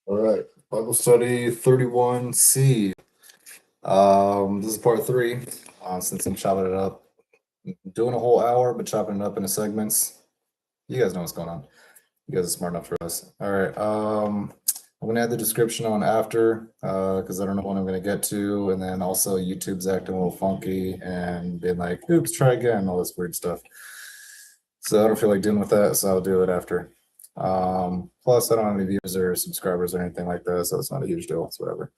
All right, Bible study 31C. This is part three. Since I'm chopping it up, doing a whole hour, but chopping it up into segments. You guys know what's going on. You guys are smart enough for us. All right. I'm gonna add the description on after, because I don't know what I'm gonna get to, and then also YouTube's acting a little funky and being like, "Oops, try again," all this weird stuff. So I don't feel like dealing with that, so I'll do it after. Plus, I don't have any viewers or subscribers or anything like that, so it's not a huge deal. It's whatever.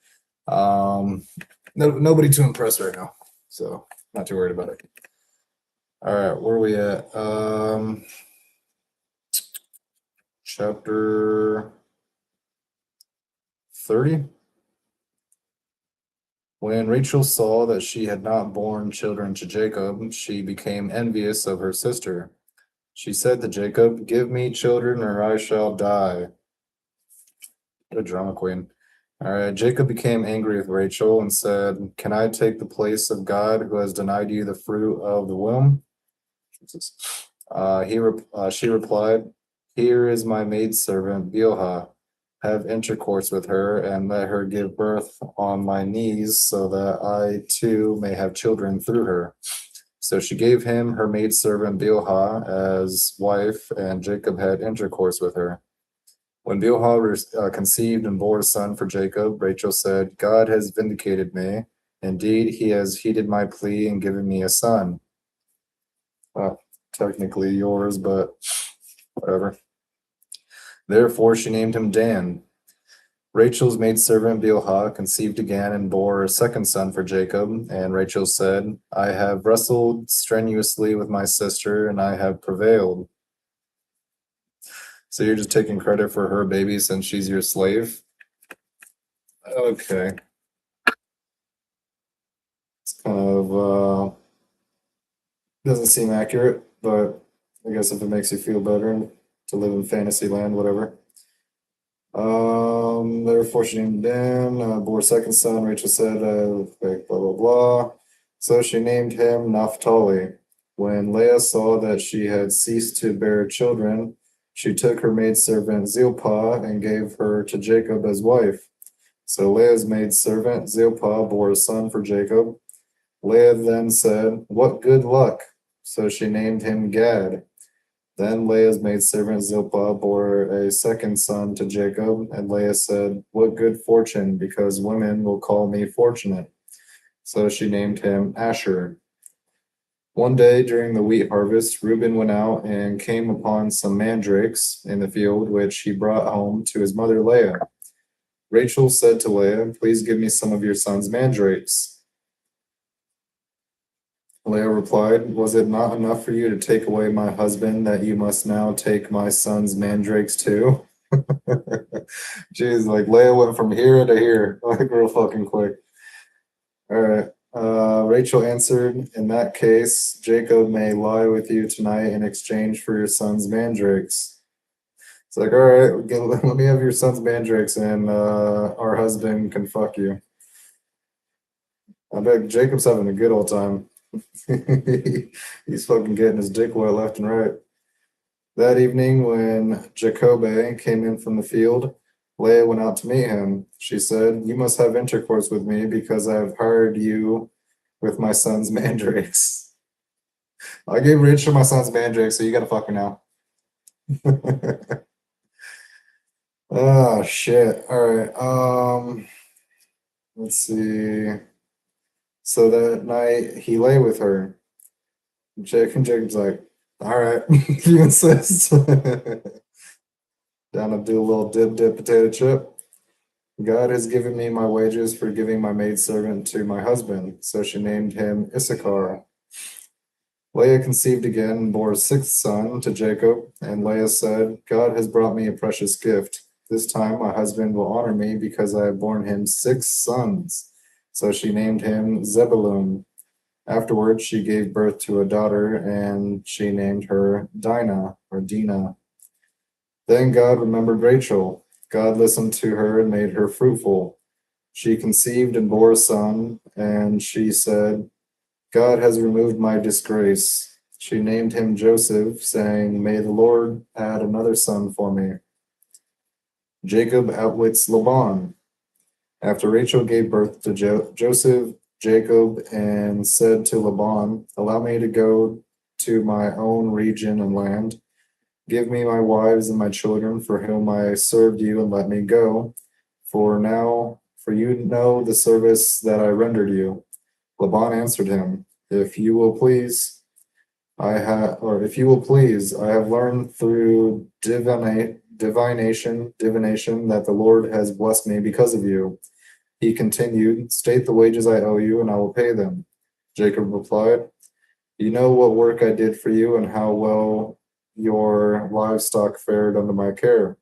Nobody to impress right now, so not too worried about it. All right, where are we at? Chapter 30. When Rachel saw that she had not borne children to Jacob, she became envious of her sister. She said to Jacob, "Give me children or I shall die." What a drama queen. All right, Jacob became angry with Rachel and said, "Can I take the place of God who has denied you the fruit of the womb?" She replied, "Here is my maidservant Bilhah. Have intercourse with her and let her give birth on my knees so that I too may have children through her." So she gave him her maidservant Bilhah as wife, and Jacob had intercourse with her. When Bilhah conceived and bore a son for Jacob, Rachel said, "God has vindicated me. Indeed, he has heeded my plea and given me a son." Well, technically yours, but whatever. Therefore, she named him Dan. Rachel's maidservant Bilhah conceived again and bore a second son for Jacob, and Rachel said, "I have wrestled strenuously with my sister, and I have prevailed." So you're just taking credit for her baby since she's your slave? Okay. It's kind of doesn't seem accurate, but I guess if it makes you feel better to live in fantasy land, whatever. Therefore she named Dan, bore a second son. Rachel said, like, blah, blah, blah. So she named him Naphtali. When Leah saw that she had ceased to bear children, she took her maidservant Zilpah and gave her to Jacob as wife. So Leah's maidservant Zilpah bore a son for Jacob. Leah then said, "What good luck!" So she named him Gad. Then Leah's maidservant Zilpah bore a second son to Jacob, and Leah said, "What good fortune, because women will call me fortunate." So she named him Asher. One day during the wheat harvest, Reuben went out and came upon some mandrakes in the field, which he brought home to his mother Leah. Rachel said to Leah, "Please give me some of your son's mandrakes." Leah replied, "Was it not enough for you to take away my husband that you must now take my son's mandrakes too?" Jeez, like Leah went from here to here, like real fucking quick. All right. Rachel answered, "In that case, Jacob may lie with you tonight in exchange for your son's mandrakes." It's like, all right, let me have your son's mandrakes and our husband can fuck you. I bet Jacob's having a good old time. He's fucking getting his dick wet left and right. That evening, when Jacobe came in from the field, Leah went out to meet him. She said, "You must have intercourse with me because I have hired you with my son's mandrakes." I gave Rachel my son's mandrakes, so you gotta fuck me now. Oh shit. All right. Let's see. So that night he lay with her. Jacob's like, "All right, you insist." Down to do a little dip potato chip. "God has given me my wages for giving my maidservant to my husband." So she named him Issachar. Leah conceived again and bore a sixth son to Jacob, and Leah said, "God has brought me a precious gift. This time my husband will honor me because I have borne him six sons." So she named him Zebulun. Afterwards, she gave birth to a daughter, and she named her Dinah or Dinah. Then God remembered Rachel. God listened to her and made her fruitful. She conceived and bore a son, and she said, "God has removed my disgrace." She named him Joseph, saying, "May the Lord add another son for me." Jacob outwits Laban. After Rachel gave birth to Joseph, Jacob, and said to Laban, "Allow me to go to my own region and land. Give me my wives and my children for whom I served you, and let me go. For you know the service that I rendered you." Laban answered him, "If you will please, I have learned through divination that the Lord has blessed me because of you." He continued, "State the wages I owe you, and I will pay them." Jacob replied, "You know what work I did for you and how well your livestock fared under my care.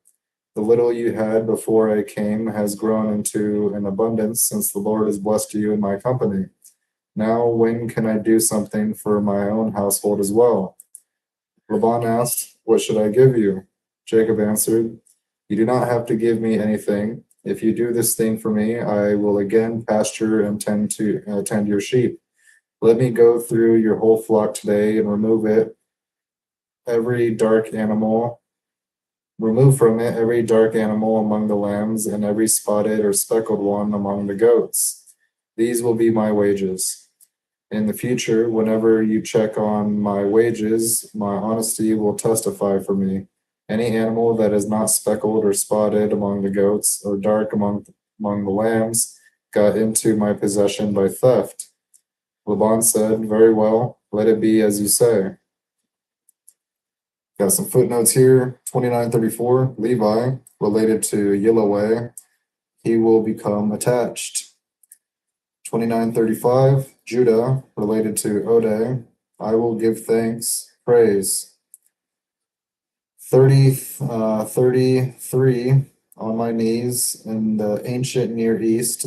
The little you had before I came has grown into an abundance since the Lord has blessed you in my company. Now, when can I do something for my own household as well?" Laban asked, "What should I give you?" Jacob answered, "You do not have to give me anything. If you do this thing for me, I will again pasture and tend your sheep. Let me go through your whole flock today and every dark animal, remove from it every dark animal among the lambs and every spotted or speckled one among the goats. These will be my wages. In the future, whenever you check on my wages, my honesty will testify for me. Any animal that is not speckled or spotted among the goats or dark among the lambs got into my possession by theft." Laban said, "Very well, let it be as you say." Got some footnotes here. 2934, Levi, related to Yilaway, he will become attached. 2935, Judah, related to Ode, I will give thanks, praise. 33, on my knees. In the ancient Near East,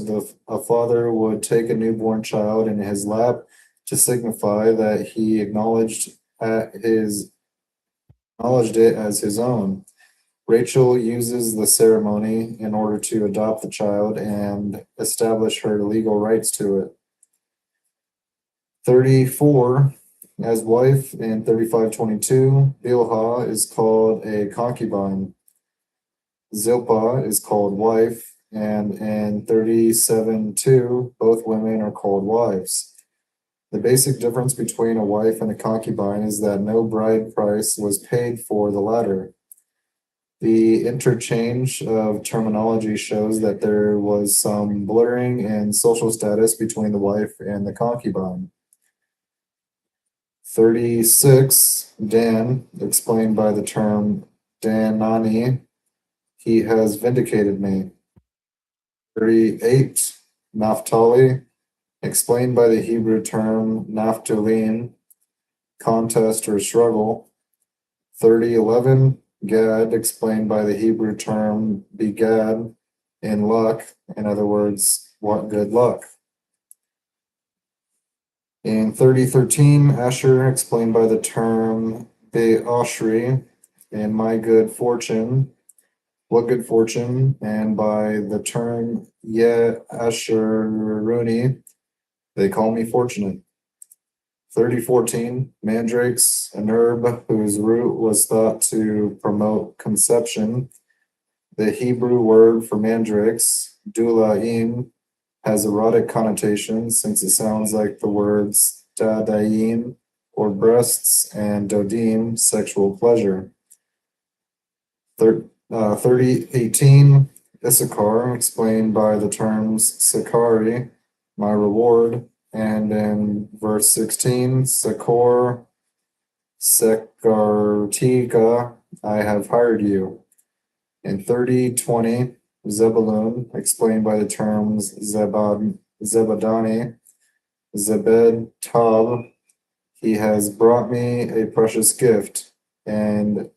a father would take a newborn child in his lap to signify that he acknowledged it as his own. Rachel uses the ceremony in order to adopt the child and establish her legal rights to it. 34, as wife in 35:22, Bilhah is called a concubine. Zilpah is called wife, and in 37:2, both women are called wives. The basic difference between a wife and a concubine is that no bride price was paid for the latter. The interchange of terminology shows that there was some blurring in social status between the wife and the concubine. 36, Dan, explained by the term Danani, he has vindicated me. 38, Naphtali, explained by the Hebrew term Naphthalim, contest or struggle. 30:11, Gad, explained by the Hebrew term begad, in luck, in other words, what good luck. In 30:13, Asher, explained by the term be'ashri, in my good fortune, what good fortune, and by the term ye asheruni, they call me fortunate. 30:14, mandrakes, an herb whose root was thought to promote conception. The Hebrew word for mandrakes, dulaim, has erotic connotations since it sounds like the words dadayim, or breasts, and dodim, sexual pleasure. 30:18, Issachar, explained by the terms sakari, my reward, and in verse 16, Sakor, Sekartika, I have hired you. In 30:20, Zebulun, explained by the terms Zebadani, Zebed Tab, he has brought me a precious gift. And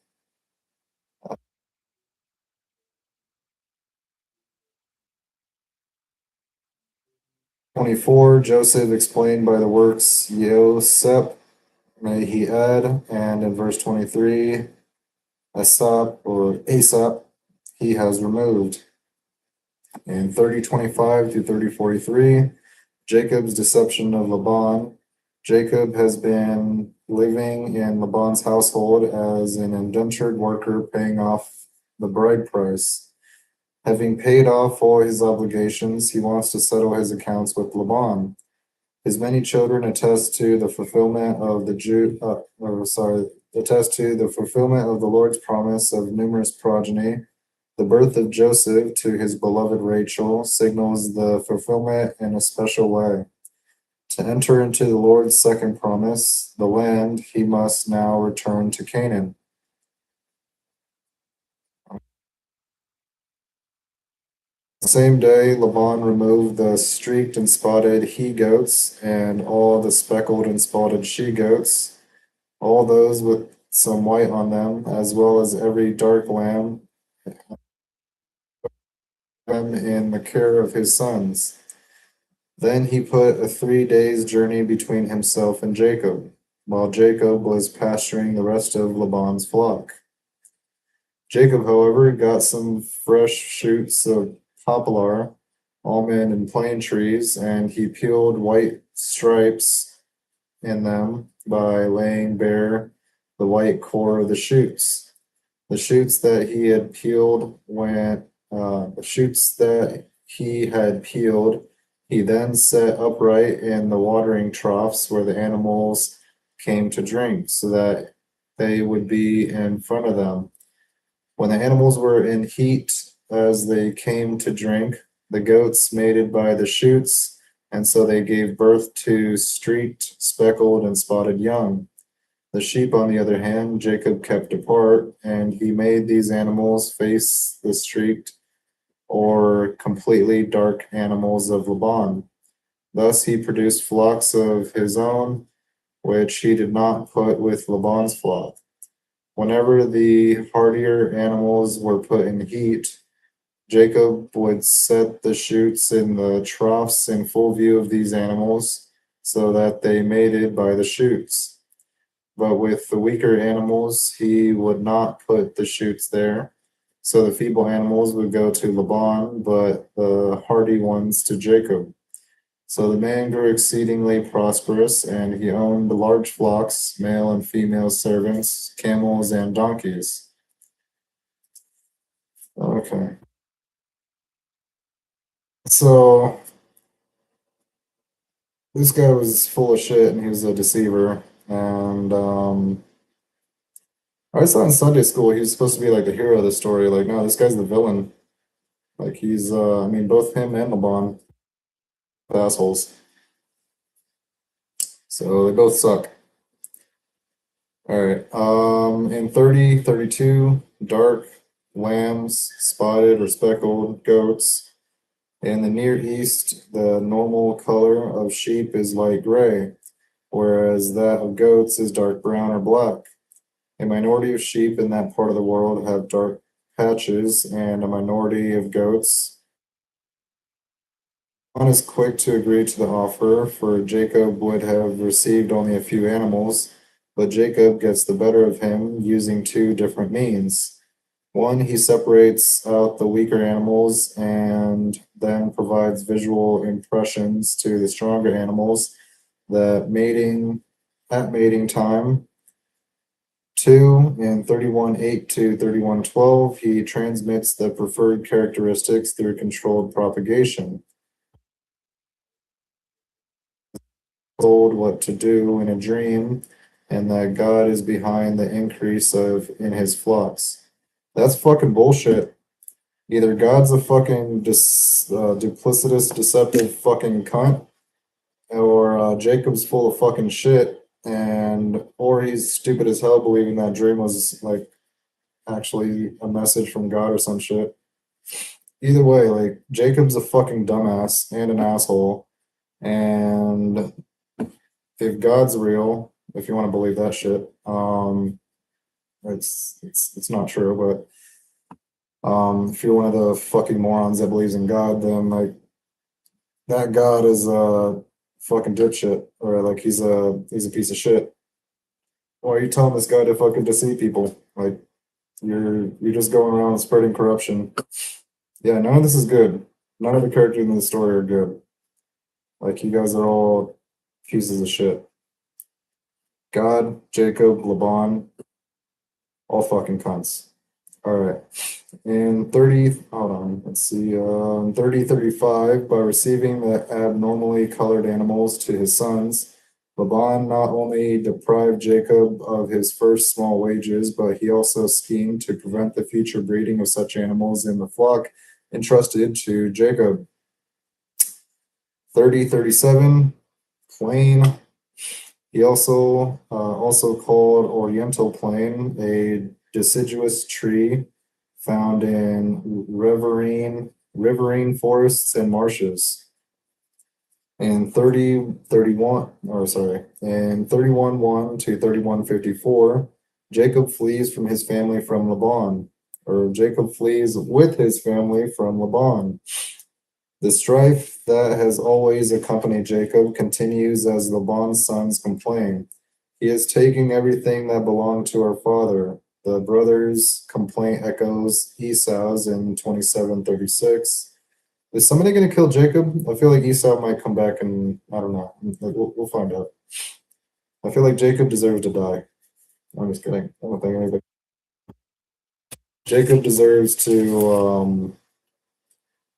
24, Joseph, explained by the works Yosep, may he add, and in verse 23, Asap, he has removed. In 30:25 through 30:43, Jacob's deception of Laban. Jacob has been living in Laban's household as an indentured worker paying off the bride price. Having paid off all his obligations, he wants to settle his accounts with Laban. His many children attest to the fulfillment of the fulfillment of the Lord's promise of numerous progeny. The birth of Joseph to his beloved Rachel signals the fulfillment in a special way. To enter into the Lord's second promise, the land, he must now return to Canaan. The same day, Laban removed the streaked and spotted he goats and all the speckled and spotted she goats, all those with some white on them, as well as every dark lamb, in the care of his sons. Then he put a 3 days' journey between himself and Jacob, while Jacob was pasturing the rest of Laban's flock. Jacob, however, got some fresh shoots of poplar, almond, and plane trees, and he peeled white stripes in them by laying bare the white core of the shoots. The shoots that he had peeled he then set upright in the watering troughs where the animals came to drink, so that they would be in front of them. When the animals were in heat as they came to drink, the goats mated by the shoots, and so they gave birth to streaked, speckled, and spotted young. The sheep, on the other hand, Jacob kept apart, and he made these animals face the streaked or completely dark animals of Laban. Thus he produced flocks of his own, which he did not put with Laban's flock. Whenever the hardier animals were put in heat, Jacob would set the shoots in the troughs in full view of these animals, so that they mated by the shoots. But with the weaker animals, he would not put the shoots there. So the feeble animals would go to Laban, but the hardy ones to Jacob. So the man grew exceedingly prosperous, and he owned large flocks, male and female servants, camels, and donkeys. Okay. So this guy was full of shit, and he was a deceiver. And I saw in Sunday school he was supposed to be like the hero of the story. Like, no, this guy's the villain. Like he's I mean, both him and Laban are assholes. So they both suck. All right. In 32, dark lambs, spotted or speckled goats. In the Near East, the normal color of sheep is light gray, whereas that of goats is dark brown or black. A minority of sheep in that part of the world have dark patches, and a minority of goats. One is quick to agree to the offer, for Jacob would have received only a few animals, but Jacob gets the better of him using two different means. One, he separates out the weaker animals and then provides visual impressions to the stronger animals that at mating time. Two, in 31:8 to 31:12, he transmits the preferred characteristics through controlled propagation. Told what to do in a dream, and that God is behind the increase of in his flocks. That's fucking bullshit. Either God's a fucking duplicitous, deceptive fucking cunt, or Jacob's full of fucking shit, or he's stupid as hell, believing that dream was like actually a message from God or some shit. Either way, like Jacob's a fucking dumbass and an asshole, and if God's real, if you want to believe that shit, it's not true. But if you're one of the fucking morons that believes in God, then like that God is a fucking dipshit, or like he's a piece of shit. Why are you telling this guy to fucking deceive people? Like you're just going around spreading corruption. Yeah, none of this is good. None of the characters in the story are good. Like you guys are all pieces of shit. God, Jacob, Laban, all fucking cunts. All right. In 30, hold on, let's see, 3035, by receiving the abnormally colored animals to his sons, Laban not only deprived Jacob of his first small wages, but he also schemed to prevent the future breeding of such animals in the flock entrusted to Jacob. 3037, plain. He also called Oriental plane, a deciduous tree found in riverine forests and marshes. In 31:1 to 31:54, Jacob flees from his family from Laban, or Jacob flees with his family from Laban. The strife that has always accompanied Jacob continues as Laban's sons complain. He is taking everything that belonged to our father. The brothers' complaint echoes Esau's in 27:36. Is somebody going to kill Jacob? I feel like Esau might come back and I don't know. We'll find out. I feel like Jacob deserves to die. I'm just kidding. I don't think anybody. Jacob deserves to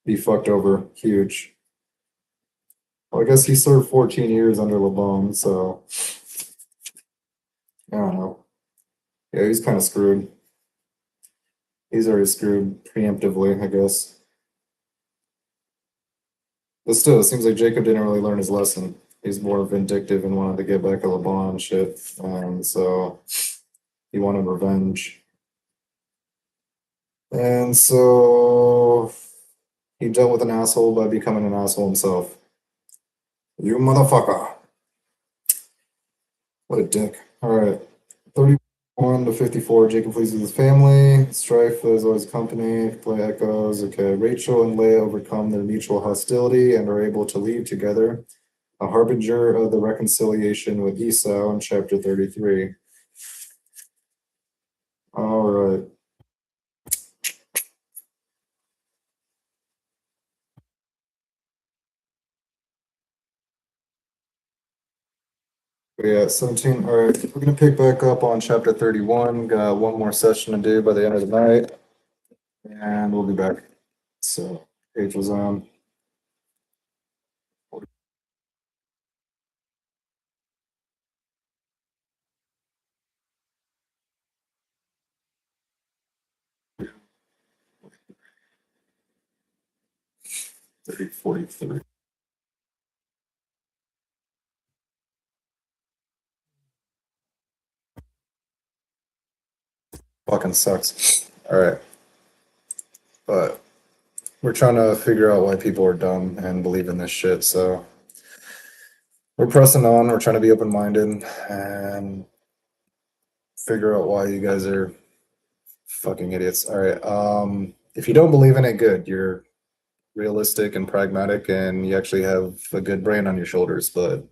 be fucked over huge. Well, I guess he served 14 years under Laban, so I don't know. Yeah, he's kind of screwed. He's already screwed preemptively, I guess. But still, it seems like Jacob didn't really learn his lesson. He's more vindictive and wanted to get back at Laban and shit. And so he wanted revenge. And so he dealt with an asshole by becoming an asshole himself. You motherfucker. What a dick. All right. 31:54, Jacob flees with his family. Strife is always company. Play echoes. Okay. Rachel and Leah overcome their mutual hostility and are able to leave together. A harbinger of the reconciliation with Esau in chapter 33. All right. Yeah, 17. All right. We're going to pick back up on chapter 31. Got one more session to do by the end of the night. And we'll be back. So, page was on. Thirty 43. Fucking sucks. All right. But we're trying to figure out why people are dumb and believe in this shit. So we're pressing on. We're trying to be open minded and figure out why you guys are fucking idiots. All right. If you don't believe in it, good. You're realistic and pragmatic and you actually have a good brain on your shoulders. But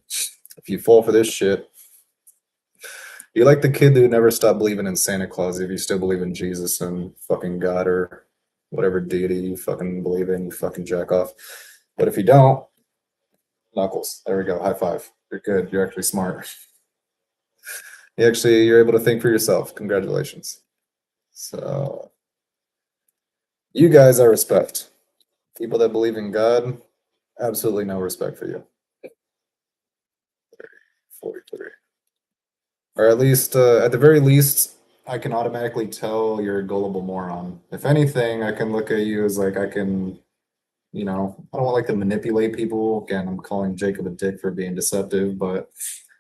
if you fall for this shit, you're like the kid who never stopped believing in Santa Claus if you still believe in Jesus and fucking God or whatever deity you fucking believe in, you fucking jack off. But if you don't, knuckles. There we go. High five. You're good. You're actually smart. You're able to think for yourself. Congratulations. So you guys are respect. People that believe in God, absolutely no respect for you. 43. Or at the very least, I can automatically tell you're a gullible moron. If anything, I can look at you as like I can, I don't like to manipulate people. Again, I'm calling Jacob a dick for being deceptive, but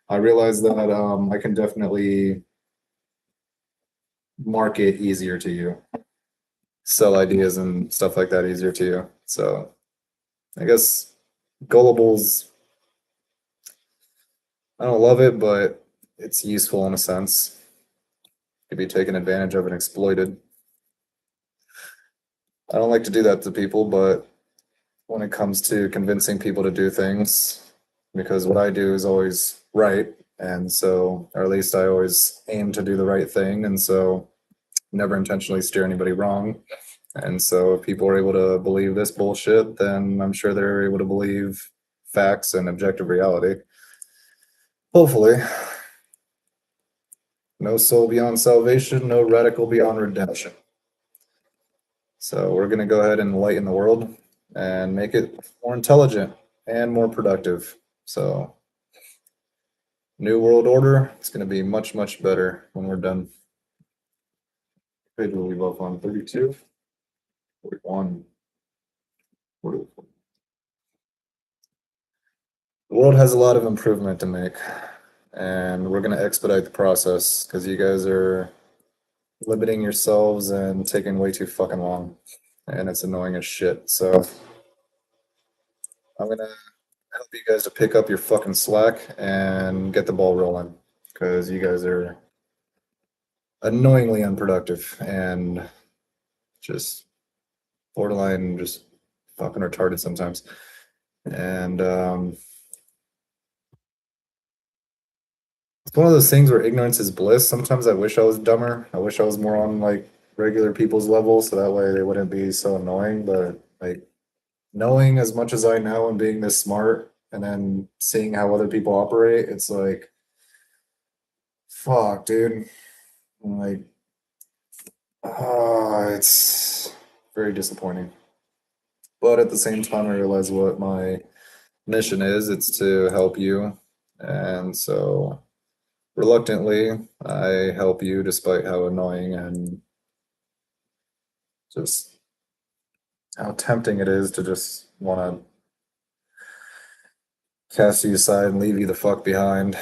I realize that I can definitely market easier to you, sell ideas and stuff like that easier to you. So I guess gullible's, I don't love it, but it's useful in a sense. Could be taken advantage of and exploited. I don't like to do that to people, but when it comes to convincing people to do things, because what I do is always right, and so, or at least I always aim to do the right thing, and so never intentionally steer anybody wrong. And so if people are able to believe this bullshit, then I'm sure they're able to believe facts and objective reality. Hopefully. No soul beyond salvation, no radical beyond redemption. So we're going to go ahead and enlighten the world and make it more intelligent and more productive. So new world order, it's going to be much, much better when we're done. Page will leave off on 32, 41, 44. The world has a lot of improvement to make, and we're going to expedite the process because you guys are limiting yourselves and taking way too fucking long, and it's annoying as shit. So I'm going to help you guys to pick up your fucking slack and get the ball rolling because you guys are annoyingly unproductive and just borderline just fucking retarded sometimes. And it's one of those things where ignorance is bliss. Sometimes I wish I was dumber. I wish I was more on like regular people's level so that way they wouldn't be so annoying. But like knowing as much as I know and being this smart and then seeing how other people operate, it's like, fuck, dude. Like, it's very disappointing. But at the same time, I realize what my mission is. It's to help you. And so reluctantly, I help you despite how annoying and just how tempting it is to just want to cast you aside and leave you the fuck behind.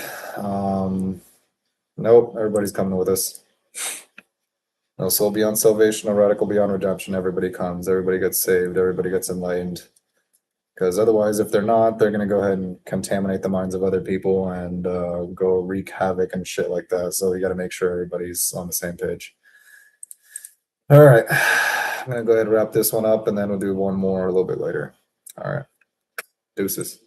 Nope, everybody's coming with us. No soul beyond salvation, no radical beyond redemption. Everybody comes, everybody gets saved, everybody gets enlightened. Because otherwise, if they're not, they're going to go ahead and contaminate the minds of other people and go wreak havoc and shit like that. So you got to make sure everybody's on the same page. All right. I'm going to go ahead and wrap this one up, and then we'll do one more a little bit later. All right. Deuces.